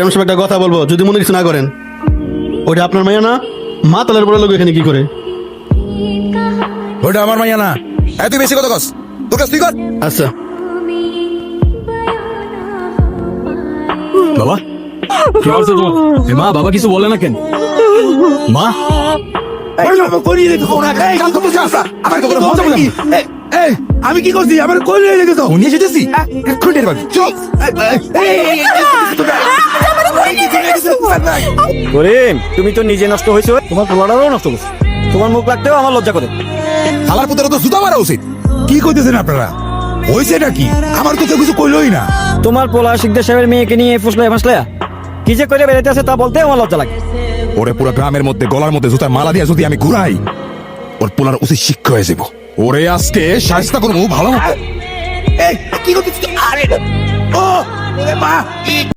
Madam সাহেব একটা কথা বলবো, যদি মনে কিছু না করেন। ওইটা আপনার মাইয়া না? মা তালের বড় লোক এখানে কি করে? ওটা আমার মাইয়া না। তুই বেশি কথা কস, তোর কাছ তুই কর। আচ্ছা বাবা কি হচ্ছে তোমার? মা বাবা কিছু বলে না কেন? মা আমি কি করছি? আমার কই নিয়ে যেতে তো নিয়ে যেতেছি এক্ষুনি টের পাবি। চুপ। করিম, তুমি তো নিজে নষ্ট হয়েছো, তোমার পোলাটাও নষ্ট করছো। তোমার মুখ লাগতেও আমার লজ্জা করে। শালার পুত্র তো জুতা মারা উচিত। কি কইতেছেন আপনারা? হইছে নাকি? আমার তো কেউ কিছু কইলই না। তোমার পোলা শিকদার সাহেবের মেয়েকে নিয়ে ফুসলায় ফাসলায়া কি যে করে বেড়াইতে আছে তা বলতে আমার লজ্জা লাগে। ওরে পুরো গ্রামের মধ্যে গলার মধ্যে জুতার মালা দিয়ে যদি আমি ঘুরাই, ওর পোলার উচিত শিক্ষা হয়ে যাব। ওরে আজকে শায়েস্তা করবো ভালো। কি করতেছিস? আরে ও মা